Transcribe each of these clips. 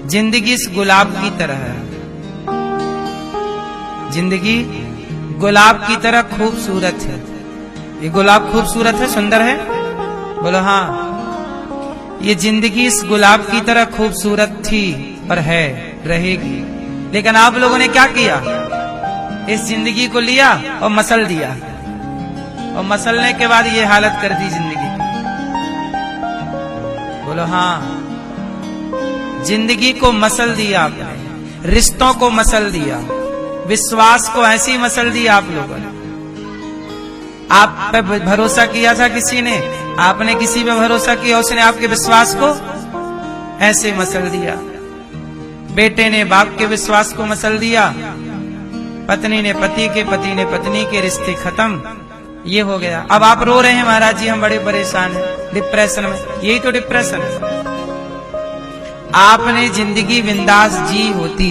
जिंदगी इस गुलाब की तरह है, जिंदगी गुलाब की तरह खूबसूरत है। ये गुलाब खूबसूरत है, सुंदर है? बोलो हाँ। ये जिंदगी इस गुलाब की तरह खूबसूरत थी और है, रहेगी। लेकिन आप लोगों ने क्या किया? इस जिंदगी को लिया और मसल दिया, और मसलने के बाद ये हालत कर दी जिंदगी की। बोलो हाँ। जिंदगी को मसल दिया आपने, रिश्तों को मसल दिया, विश्वास को ऐसे ही मसल दिया आप लोगों ने। आप पे भरोसा किया था किसी ने, आपने किसी पे भरोसा किया, उसने आपके विश्वास को ऐसे मसल दिया। बेटे ने बाप के विश्वास को मसल दिया, पत्नी ने पति के, पति ने पत्नी के, रिश्ते खत्म। ये हो गया। अब आप रो रहे हैं, महाराज जी हम बड़े परेशान हैं, डिप्रेशन में। यही तो डिप्रेशन है। आपने जिंदगी बिंदास जी होती,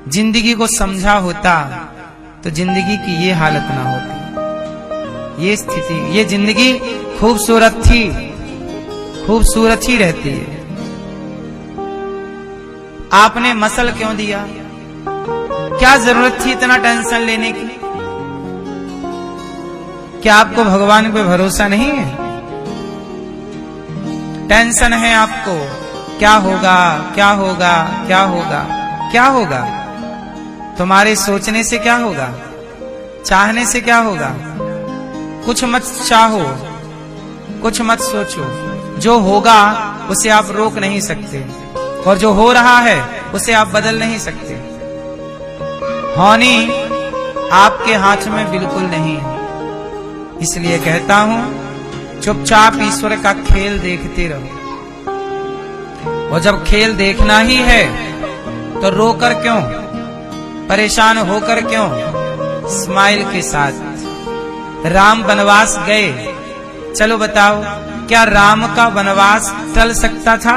जिंदगी को समझा होता, तो जिंदगी की ये हालत ना होती, ये स्थिति। ये जिंदगी खूबसूरत थी, खूबसूरत ही रहती है। आपने मसल क्यों दिया? क्या जरूरत थी इतना टेंशन लेने की? क्या आपको भगवान पे भरोसा नहीं है? टेंशन है आपको, क्या होगा, क्या होगा, क्या होगा, क्या होगा? तुम्हारे सोचने से क्या होगा? चाहने से क्या होगा? कुछ मत चाहो, कुछ मत सोचो। जो होगा उसे आप रोक नहीं सकते, और जो हो रहा है उसे आप बदल नहीं सकते। होनी आपके हाथ में बिल्कुल नहीं है। इसलिए कहता हूं, चुपचाप ईश्वर का खेल देखते रहो। और जब खेल देखना ही है तो रोकर क्यों, परेशान होकर क्यों? स्माइल के साथ। राम वनवास गए, चलो बताओ, क्या राम का वनवास टल सकता था?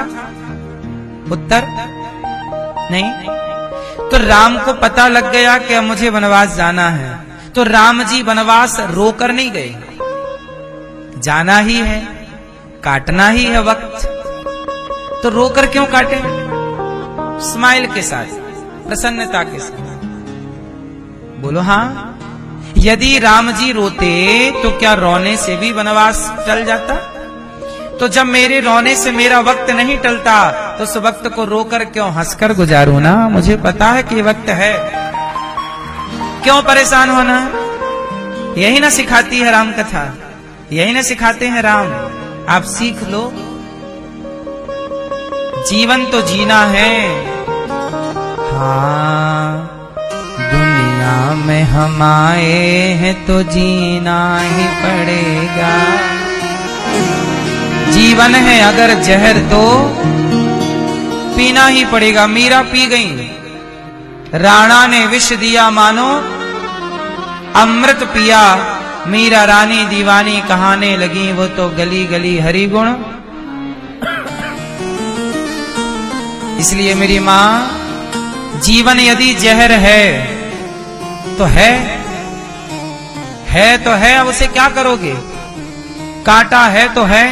उत्तर नहीं। तो राम को पता लग गया कि अब मुझे वनवास जाना है, तो राम जी वनवास रोकर नहीं गए। जाना ही है, काटना ही है वक्त, तो रोकर क्यों काटे? स्माइल के साथ, प्रसन्नता के साथ। बोलो हाँ। यदि राम जी रोते तो क्या रोने से भी वनवास टल जाता? तो जब मेरे रोने से मेरा वक्त नहीं टलता, तो उस वक्त को रोकर क्यों, हंसकर गुजारूं ना। मुझे पता है कि वक्त है, क्यों परेशान होना? यही ना सिखाती है राम कथा, यही ना सिखाते हैं राम। आप सीख लो। जीवन तो जीना है। हाँ, दुनिया में हम आए हैं तो जीना ही पड़ेगा। जीवन है अगर जहर तो पीना ही पड़ेगा। मीरा पी गई, राणा ने विष दिया मानो अमृत पिया। मीरा रानी दीवानी कहाने लगी, वो तो गली गली हरि गुण। इसलिए मेरी मां, जीवन यदि जहर है तो है तो है। अब उसे क्या करोगे? काटा है तो है,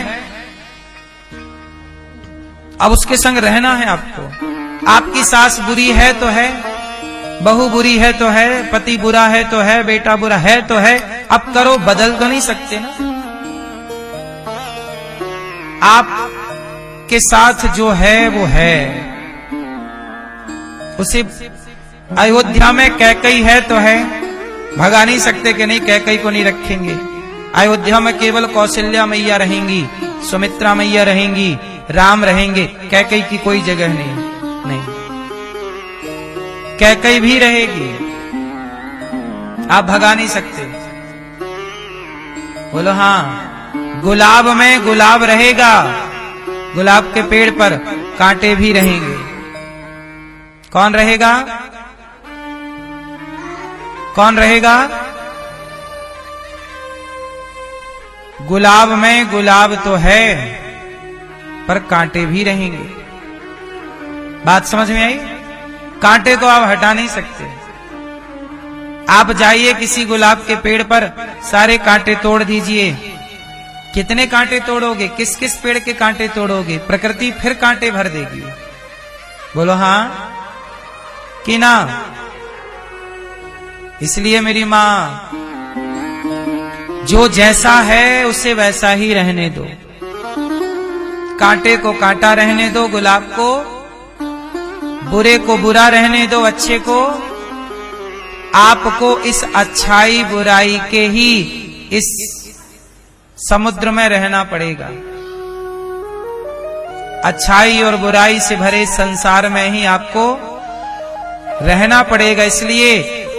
अब उसके संग रहना है आपको। आपकी सास बुरी है तो है, बहू बुरी है तो है, पति बुरा है तो है, बेटा बुरा है तो है। अब करो, बदल तो नहीं सकते ना। आप के साथ जो है वो है। उसे अयोध्या में कैकई है तो है, भगा नहीं सकते कि नहीं कैकई को नहीं रखेंगे। अयोध्या में केवल कौशल्या मैया रहेंगी, सुमित्रा मैया रहेंगी, राम रहेंगे, कैकई की कोई जगह नहीं। कैकई भी रहेगी, आप भगा नहीं सकते। बोलो हाँ। गुलाब में गुलाब रहेगा, गुलाब के पेड़ पर कांटे भी रहेंगे। कौन रहेगा? कौन रहेगा? गुलाब में गुलाब तो है, पर कांटे भी रहेंगे। बात समझ में आई? कांटे को आप हटा नहीं सकते। आप जाइए किसी गुलाब के पेड़ पर, सारे कांटे तोड़ दीजिए। कितने कांटे तोड़ोगे? किस किस पेड़ के कांटे तोड़ोगे? प्रकृति फिर कांटे भर देगी। बोलो हाँ कि ना। इसलिए मेरी मां, जो जैसा है उसे वैसा ही रहने दो, कांटे को कांटा रहने दो, गुलाब को, बुरे को बुरा रहने दो, अच्छे को। आपको इस अच्छाई बुराई के ही इस समुद्र में रहना पड़ेगा। अच्छाई और बुराई से भरे संसार में ही आपको रहना पड़ेगा। इसलिए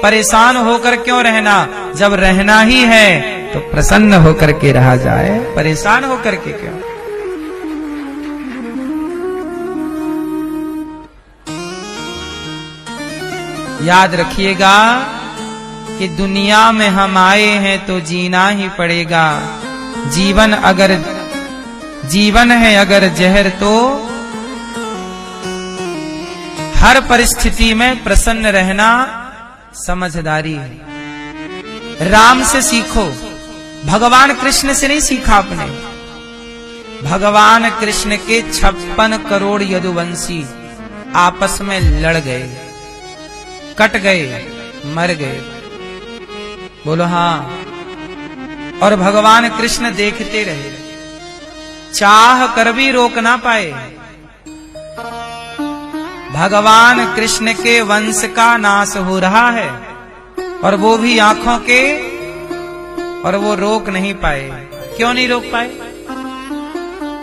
परेशान होकर क्यों रहना, जब रहना ही है तो प्रसन्न होकर के रहा जाए, परेशान होकर के क्यों। याद रखिएगा कि दुनिया में हम आए हैं तो जीना ही पड़ेगा। जीवन है अगर जहर तो हर परिस्थिति में प्रसन्न रहना समझदारी है। राम से सीखो, भगवान कृष्ण से नहीं सीखा आपने। भगवान कृष्ण के 56 करोड़ यदुवंशी आपस में लड़ गए, कट गए, मर गए। बोलो हाँ। और भगवान कृष्ण देखते रहे, चाह कर भी रोक ना पाए। भगवान कृष्ण के वंश का नाश हो रहा है और वो भी आंखों के, और वो रोक नहीं पाए। क्यों नहीं रोक पाए?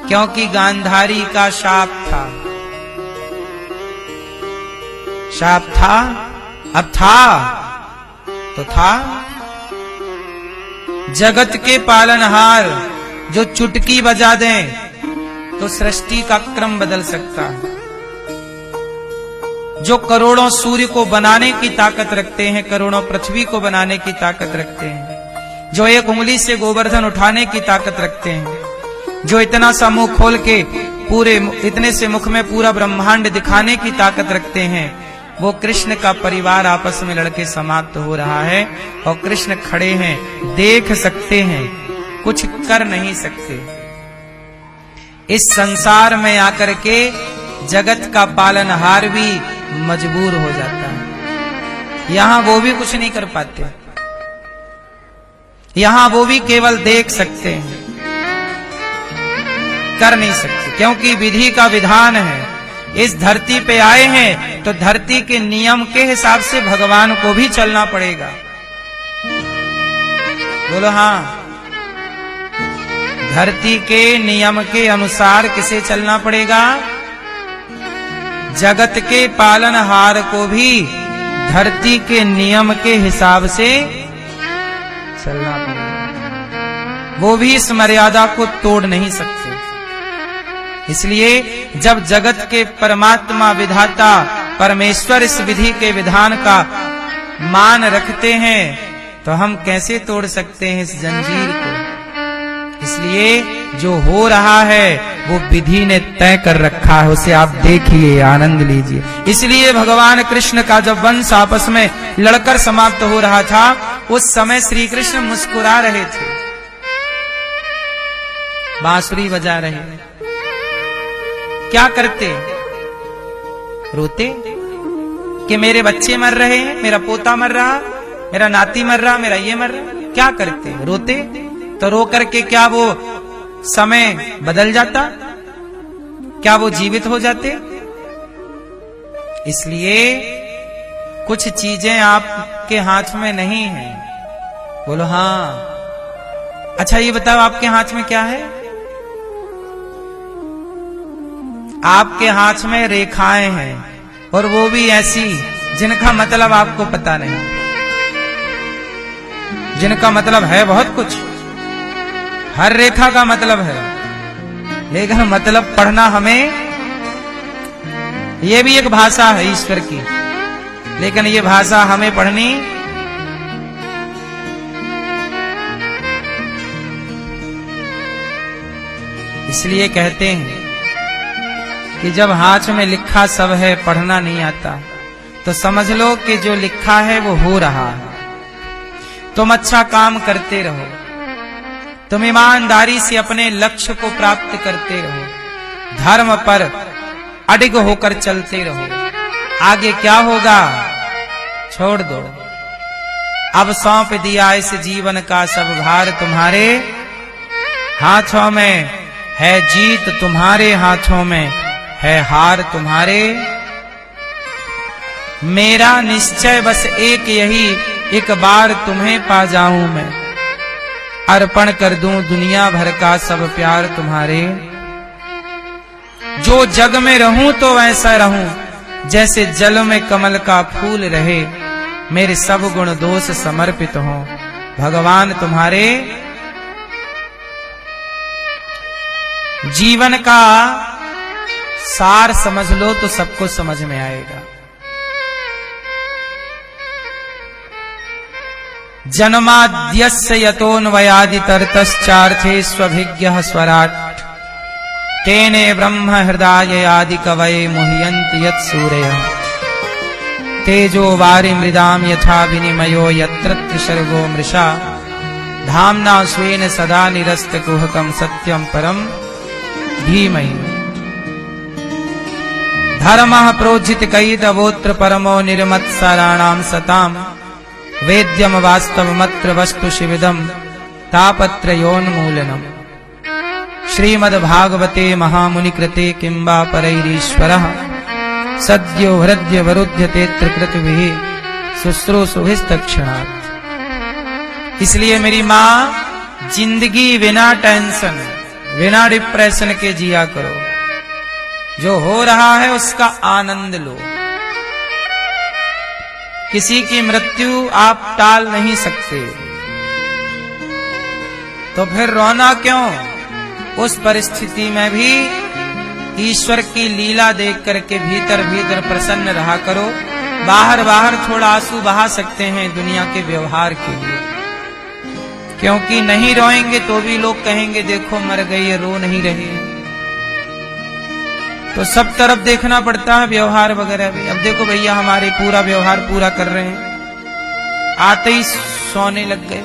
क्योंकि गांधारी का शाप था। शाप था, अब था तो था। जगत के पालनहार जो चुटकी बजा दें तो सृष्टि का क्रम बदल सकता है। जो करोड़ों सूर्य को बनाने की ताकत रखते हैं, करोड़ों पृथ्वी को बनाने की ताकत रखते हैं, जो एक उंगली से गोवर्धन उठाने की ताकत रखते हैं, जो इतना सा मुंह खोल के पूरे इतने से मुख में पूरा ब्रह्मांड दिखाने की ताकत रखते हैं, वो कृष्ण का परिवार आपस में लड़के समाप्त हो रहा है और कृष्ण खड़े हैं, देख सकते हैं, कुछ कर नहीं सकते। इस संसार में आकर के जगत का पालनहार भी मजबूर हो जाता है। यहां वो भी कुछ नहीं कर पाते, यहां वो भी केवल देख सकते हैं, कर नहीं सकते, क्योंकि विधि का विधान है। इस धरती पे आए हैं तो धरती के नियम के हिसाब से भगवान को भी चलना पड़ेगा। बोलो हाँ। धरती के नियम के अनुसार किसे चलना पड़ेगा? जगत के पालनहार को भी धरती के नियम के हिसाब से चलना पड़ेगा। वो भी इस मर्यादा को तोड़ नहीं सकते। इसलिए जब जगत के परमात्मा विधाता परमेश्वर इस विधि के विधान का मान रखते हैं तो हम कैसे तोड़ सकते हैं इस जंजीर को। इसलिए जो हो रहा है वो विधि ने तय कर रखा है, उसे आप देखिए, आनंद लीजिए। इसलिए भगवान कृष्ण का जब वंश आपस में लड़कर समाप्त हो रहा था, उस समय श्री कृष्ण मुस्कुरा रहे थे, बांसुरी बजा रहे। क्या करते? रोते कि मेरे बच्चे मर रहे हैं, मेरा पोता मर रहा, मेरा नाती मर रहा, मेरा ये मर रहा। क्या करते? रोते। तो रो करके क्या वो समय बदल जाता? क्या वो जीवित हो जाते? इसलिए कुछ चीजें आपके हाथ में नहीं है। बोलो हाँ। अच्छा ये बताओ, आपके हाथ में क्या है? आपके हाथ में रेखाएं हैं, और वो भी ऐसी जिनका मतलब आपको पता नहीं, जिनका मतलब है बहुत कुछ। हर रेखा का मतलब है, लेकिन मतलब पढ़ना हमें, ये भी एक भाषा है ईश्वर की, लेकिन ये भाषा हमें पढ़नी इसलिए कहते हैं कि जब हाथ में लिखा सब है, पढ़ना नहीं आता, तो समझ लो कि जो लिखा है वो हो रहा है। तुम अच्छा काम करते रहो, तुम ईमानदारी से अपने लक्ष्य को प्राप्त करते रहो, धर्म पर अडिग होकर चलते रहो। आगे क्या होगा छोड़ दो। अब सौंप दिया इस जीवन का सब भार, तुम्हारे हाथों में है जीत, तुम्हारे हाथों में है हार तुम्हारे। मेरा निश्चय बस एक यही, एक बार तुम्हें पा जाऊं मैं, अर्पण कर दूं दुनिया भर का सब प्यार तुम्हारे। जो जग में रहूं तो वैसा रहूं जैसे जल में कमल का फूल रहे, मेरे सब गुण दोष समर्पित हों भगवान तुम्हारे। जीवन का सार समझ लो तो सबको समझ में आएगा। जन्माद्यस्य यतोऽन्वयादितरतश्चार्थेष्वभिज्ञः स्वराट्, तेने ब्रह्म हृदय आदि कवये मुह्यन्ति यत्सूरयः। तेजो वारि मृदाम यथा विनिमयो यत्र त्रिसर्गो मृषा, धाम्ना स्वेन सदा निरस्तकुहकं सत्यं परं धीमहि। धर्मः प्रोज्झितकैतवोऽत्र परमो निर्मत्सराणां सताम्, वेद्यम वास्तवमत्र वस्तु शिविदम तापत्रयोन्मूलनम्। श्रीमद्भागवते महामुनि कृते किंबा परैरीश्वरः, सद्यो हृदय वरुध्यते त्रिकृतभिः शुश्रूषुभिस्तत्क्षणात्। इसलिए मेरी माँ, जिंदगी बिना टेंशन बिना डिप्रेशन के जिया करो। जो हो रहा है उसका आनंद लो। किसी की मृत्यु आप टाल नहीं सकते, तो फिर रोना क्यों? उस परिस्थिति में भी ईश्वर की लीला देख करके भीतर भीतर प्रसन्न रहा करो। बाहर बाहर थोड़ा आंसू बहा सकते हैं दुनिया के व्यवहार के लिए, क्योंकि नहीं रोएंगे तो भी लोग कहेंगे देखो मर गई, रो नहीं रही। तो सब तरफ देखना पड़ता है व्यवहार वगैरह भी। अब देखो भैया हमारे पूरा व्यवहार पूरा कर रहे हैं, आते ही सोने लग गए।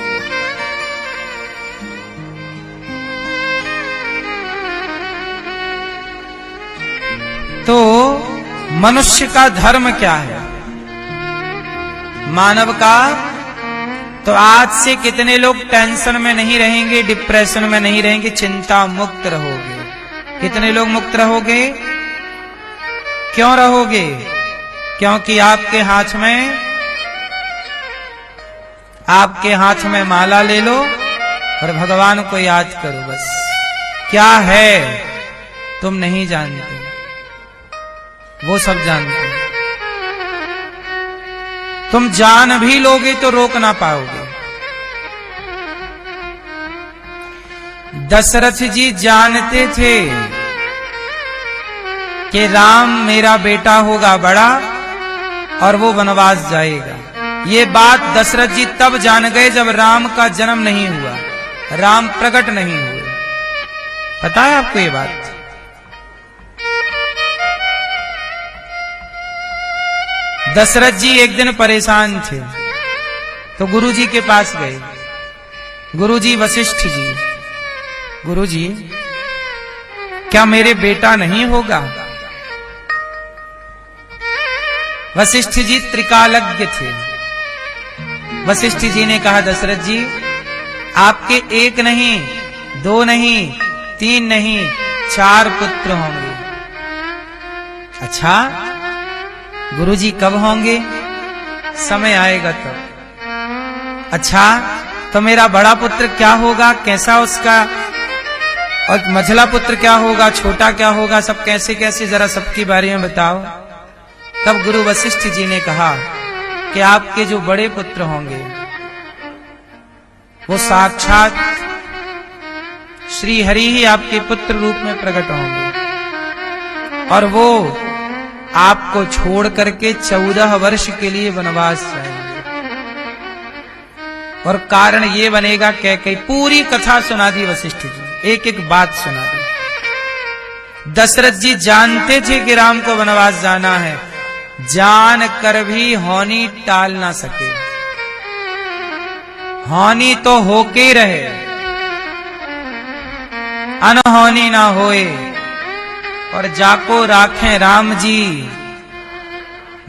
तो मनुष्य का धर्म क्या है, मानव का? तो आज से कितने लोग टेंशन में नहीं रहेंगे, डिप्रेशन में नहीं रहेंगे, चिंता मुक्त रहोगे। कितने लोग मुक्त रहोगे? क्यों रहोगे? क्योंकि आपके हाथ में माला ले लो और भगवान को याद करो बस। क्या है तुम नहीं जानते, वो सब जानते। तुम जान भी लोगे तो रोक ना पाओगे। दशरथ जी जानते थे कि राम मेरा बेटा होगा बड़ा और वो वनवास जाएगा। ये बात दशरथ जी तब जान गए जब राम का जन्म नहीं हुआ, राम प्रकट नहीं हुए। पता है आपको ये बात? दशरथ जी एक दिन परेशान थे तो गुरुजी के पास गए। गुरुजी वशिष्ठ जी, गुरुजी क्या मेरे बेटा नहीं होगा? वशिष्ठ जी त्रिकालज्ञ थे। वशिष्ठ जी ने कहा दशरथ जी आपके एक नहीं, दो नहीं, तीन नहीं, 4 पुत्र होंगे। अच्छा गुरुजी कब होंगे? समय आएगा तो। अच्छा तो मेरा बड़ा पुत्र क्या होगा, कैसा उसका, और मझला पुत्र क्या होगा, छोटा क्या होगा, सब कैसे कैसे जरा सबके बारे में बताओ। तब गुरु वशिष्ठ जी ने कहा कि आपके जो बड़े पुत्र होंगे वो साक्षात श्री हरि ही आपके पुत्र रूप में प्रकट होंगे और वो आपको छोड़ करके 14 वर्ष के लिए वनवास जाएंगे। और कारण ये बनेगा कैकेयी। पूरी कथा सुना दी वशिष्ठ जी, एक एक बात सुना दी। दशरथ जी जानते थे कि राम को वनवास जाना है, जान कर भी होनी टाल ना सके। होनी तो होके रहे, अनहोनी ना होए। और जाको राखें राम जी,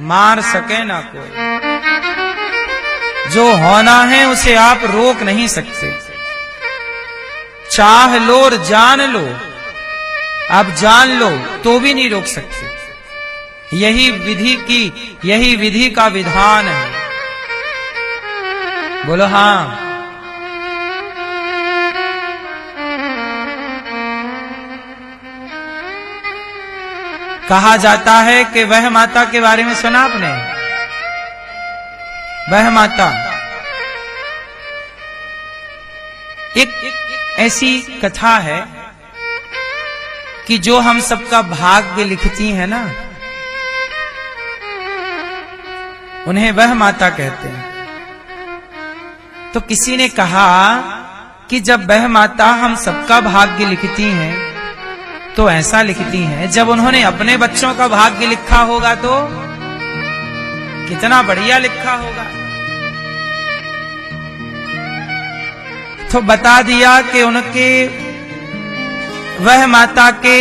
मार सके ना कोई। जो होना है उसे आप रोक नहीं सकते, चाह लो और जान लो, आप जान लो तो भी नहीं रोक सकते। यही विधि का विधान है। बोलो हाँ। कहा जाता है कि वह माता के बारे में सुना आपने? वह माता एक ऐसी कथा है कि जो हम सबका भाग्य लिखती है ना, उन्हें वह माता कहते हैं। तो किसी ने कहा कि जब वह माता हम सबका भाग्य लिखती हैं तो ऐसा लिखती हैं, जब उन्होंने अपने बच्चों का भाग्य लिखा होगा तो कितना बढ़िया लिखा होगा। तो बता दिया कि उनके वह माता के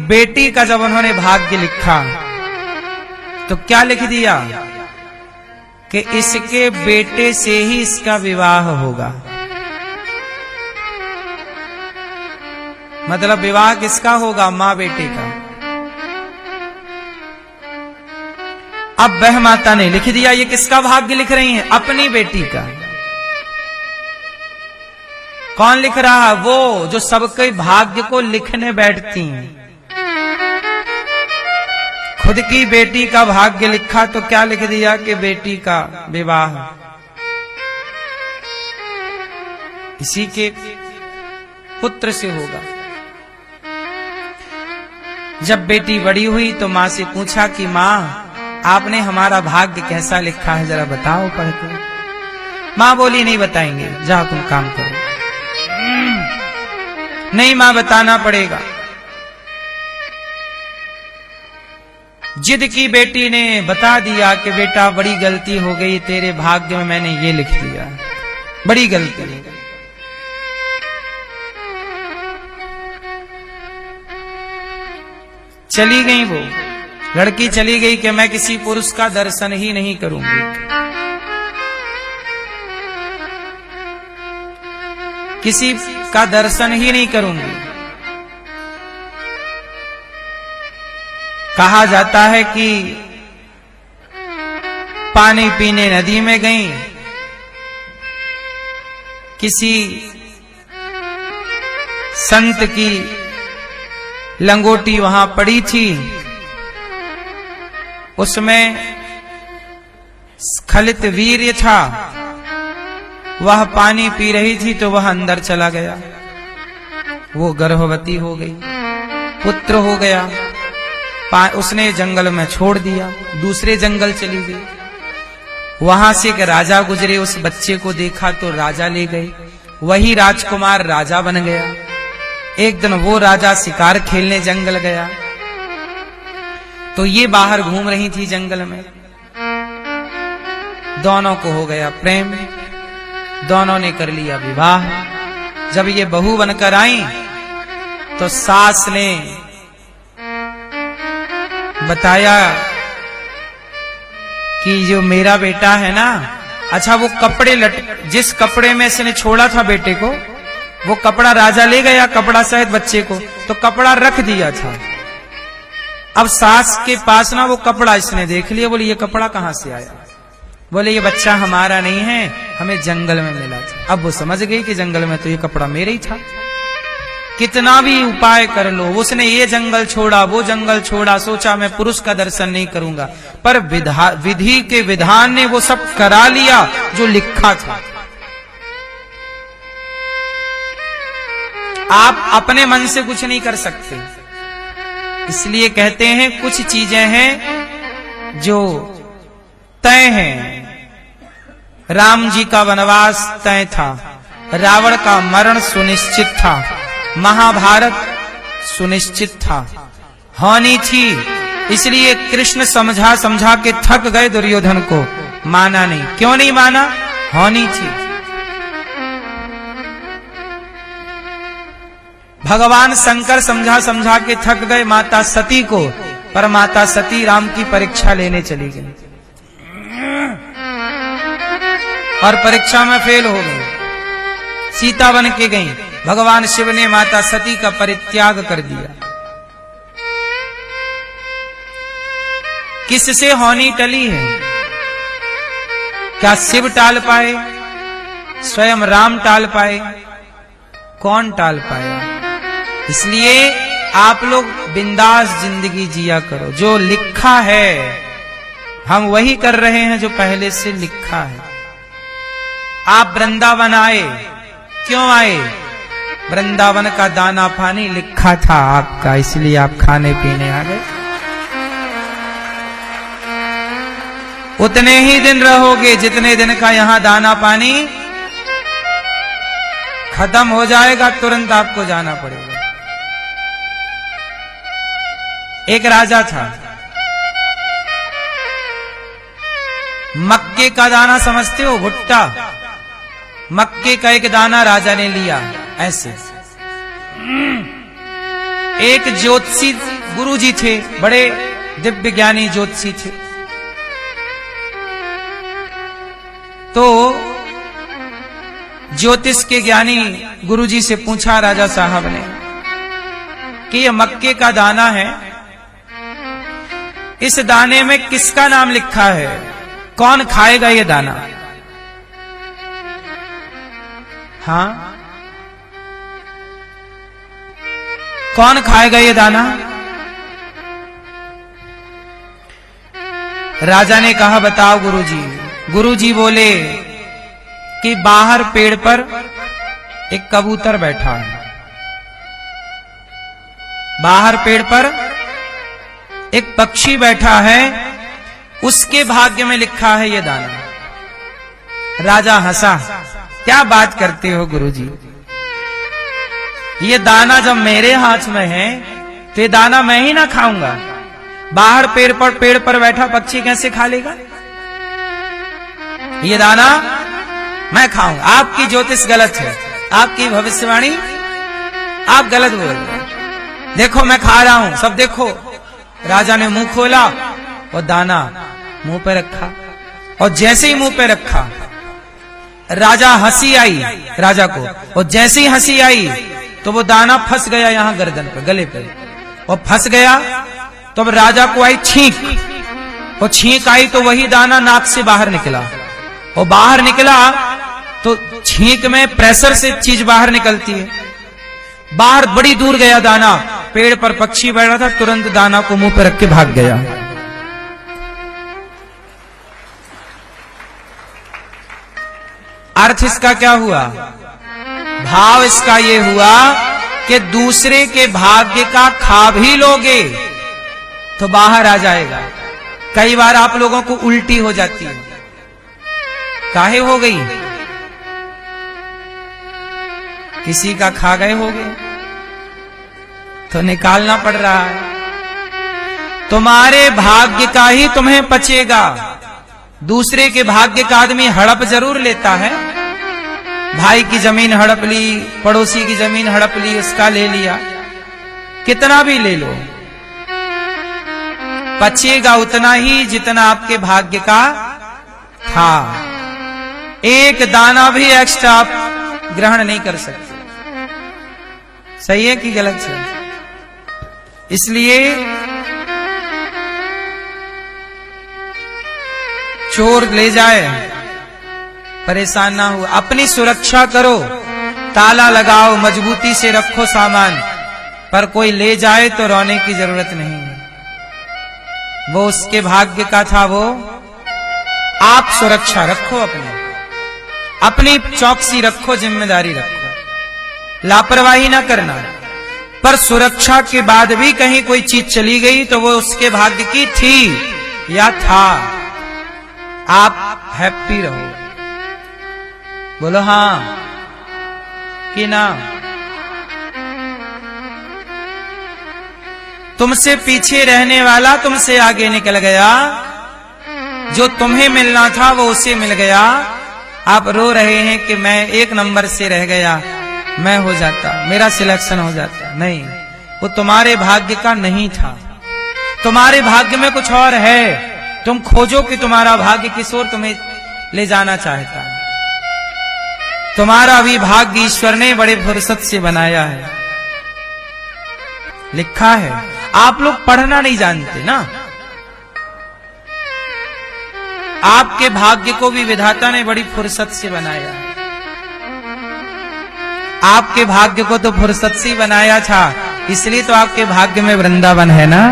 बेटी का जब उन्होंने भाग्य लिखा तो क्या लिख दिया कि इसके बेटे से ही इसका विवाह होगा। मतलब विवाह किसका होगा? मां बेटे का। अब वह माता ने लिख दिया, ये किसका भाग्य लिख रही हैं? अपनी बेटी का। कौन लिख रहा है? वो जो सबके भाग्य को लिखने बैठती हैं। खुद की बेटी का भाग्य लिखा तो क्या लिख दिया कि बेटी का विवाह इसी के पुत्र से होगा। जब बेटी बड़ी हुई तो मां से पूछा कि मां, आपने हमारा भाग्य कैसा लिखा है, जरा बताओ पढ़कर। मां बोली नहीं बताएंगे, जाओ तुम काम करो। नहीं मां, बताना पड़ेगा। जिद की बेटी ने बता दिया कि बेटा बड़ी गलती हो गई, तेरे भाग्य में मैंने ये लिख दिया, बड़ी गलती हो गई। चली गई वो लड़की, चली गई कि मैं किसी पुरुष का दर्शन ही नहीं करूंगी, किसी का दर्शन ही नहीं करूंगी। कहा जाता है कि पानी पीने नदी में गई, किसी संत की लंगोटी वहां पड़ी थी, उसमें स्खलित वीर्य था, वह पानी पी रही थी तो वह अंदर चला गया, वो गर्भवती हो गई, पुत्र हो गया। उसने जंगल में छोड़ दिया, दूसरे जंगल चली गई। वहां से एक राजा गुजरे, उस बच्चे को देखा तो राजा ले गए, वही राजकुमार राजा बन गया। एक दिन वो राजा शिकार खेलने जंगल गया तो ये बाहर घूम रही थी जंगल में, दोनों को हो गया प्रेम, दोनों ने कर लिया विवाह। जब ये बहू बनकर आई तो सास ने बताया कि जो मेरा बेटा है ना, अच्छा वो कपड़े जिस कपड़े में इसने छोड़ा था बेटे को, वो कपड़ा राजा ले गया, कपड़ा सहित बच्चे को, तो कपड़ा रख दिया था। अब सास के पास ना वो कपड़ा इसने देख लिया, बोले ये कपड़ा कहां से आया? बोले ये बच्चा हमारा नहीं है, हमें जंगल में मिला था। अब वो समझ गई कि जंगल में तो ये कपड़ा मेरा ही था। कितना भी उपाय कर लो, उसने ये जंगल छोड़ा, वो जंगल छोड़ा, सोचा मैं पुरुष का दर्शन नहीं करूंगा, पर विधि के विधान ने वो सब करा लिया जो लिखा था। आप अपने मन से कुछ नहीं कर सकते, इसलिए कहते हैं कुछ चीजें हैं जो तय हैं। राम जी का वनवास तय था, रावण का मरण सुनिश्चित था, महाभारत सुनिश्चित था, होनी थी। इसलिए कृष्ण समझा समझा के थक गए, दुर्योधन को माना नहीं। क्यों नहीं माना? होनी थी। भगवान शंकर समझा समझा के थक गए माता सती को, पर माता सती राम की परीक्षा लेने चली गई और परीक्षा में फेल हो गई, सीता बन के गई। भगवान शिव ने माता सती का परित्याग कर दिया। किससे होनी टली है? क्या शिव टाल पाए? स्वयं राम टाल पाए? कौन टाल पाया? इसलिए आप लोग बिंदास जिंदगी जिया करो। जो लिखा है हम वही कर रहे हैं जो पहले से लिखा है। आप वृंदावन आए, क्यों आए? वृंदावन का दाना पानी लिखा था आपका, इसलिए आप खाने पीने आ गए। उतने ही दिन रहोगे जितने दिन का यहां दाना पानी खत्म हो जाएगा, तुरंत आपको जाना पड़ेगा। एक राजा था, मक्के का दाना समझते हो? भुट्टा, मक्के का एक दाना राजा ने लिया ऐसे। एक ज्योतिषी गुरुजी थे, बड़े दिव्य ज्ञानी ज्योतिषी थे। तो ज्योतिष के ज्ञानी गुरुजी से पूछा राजा साहब ने कि ये मक्के का दाना है, इस दाने में किसका नाम लिखा है? कौन खाएगा ये दाना? हाँ, कौन खाएगा ये दाना? राजा ने कहा बताओ गुरुजी। गुरुजी बोले कि बाहर पेड़ पर एक कबूतर बैठा है, बाहर पेड़ पर एक पक्षी बैठा है, उसके भाग्य में लिखा है ये दाना। राजा हंसा, क्या बात करते हो गुरुजी, ये दाना जब मेरे हाथ में है तो ये दाना मैं ही ना खाऊंगा, बाहर पेड़ पर बैठा पक्षी कैसे खा लेगा? ये दाना मैं खाऊंगा। आपकी ज्योतिष गलत है, आपकी भविष्यवाणी आप गलत बोल रहे हैं। देखो मैं खा रहा हूं, सब देखो। राजा ने मुंह खोला और दाना मुंह पे रखा, और जैसे ही मुंह पे रखा राजा हंसी आई राजा को, और जैसे ही हंसी आई तो वो दाना फंस गया यहां गर्दन पे, गले पे, और फंस गया। तो अब राजा को आई छींक, और छींक आई तो वही दाना नाक से बाहर निकला, और बाहर निकला तो छींक में प्रेशर से चीज बाहर निकलती है, बाहर बड़ी दूर गया दाना। पेड़ पर पक्षी बैठा था, तुरंत दाना को मुंह पर रख के भाग गया। अर्थ इसका क्या हुआ? भाव इसका ये हुआ कि दूसरे के भाग्य का खा भी लोगे तो बाहर आ जाएगा। कई बार आप लोगों को उल्टी हो जाती है, काहे हो गई? किसी का खा गए होगे तो निकालना पड़ रहा है। तुम्हारे भाग्य का ही तुम्हें पचेगा। दूसरे के भाग्य का आदमी हड़प जरूर लेता है, भाई की जमीन हड़प ली, पड़ोसी की जमीन हड़प ली, उसका ले लिया, कितना भी ले लो, पचेगा उतना ही जितना आपके भाग्य का था। एक दाना भी एक्स्ट्रा आप ग्रहण नहीं कर सकते। सही है कि गलत है? इसलिए चोर ले जाए परेशान ना हो, अपनी सुरक्षा करो, ताला लगाओ, मजबूती से रखो सामान, पर कोई ले जाए तो रोने की जरूरत नहीं है। वो उसके भाग्य का था, वो आप सुरक्षा रखो, अपनी चौकसी रखो, जिम्मेदारी रखो, लापरवाही ना करना। पर सुरक्षा के बाद भी कहीं कोई चीज चली गई तो वो उसके भाग्य की थी या था। आप हैप्पी रहो, बोलो हां कि ना। तुमसे पीछे रहने वाला तुमसे आगे निकल गया, जो तुम्हें मिलना था वो उसे मिल गया। आप रो रहे हैं कि मैं 1 नंबर से रह गया, मैं हो जाता, मेरा सिलेक्शन हो जाता। नहीं, वो तुम्हारे भाग्य का नहीं था। तुम्हारे भाग्य में कुछ और है। तुम खोजो कि तुम्हारा भाग्य किस ओर तुम्हें ले जाना चाहता है। तुम्हारा भी भाग्य ईश्वर ने बड़े फुर्सत से बनाया है, लिखा है। आप लोग पढ़ना नहीं जानते ना। आपके भाग्य को भी विधाता ने बड़ी फुर्सत से बनाया है। आपके भाग्य को तो फुर्सत से बनाया था, इसलिए तो आपके भाग्य में वृंदावन है ना।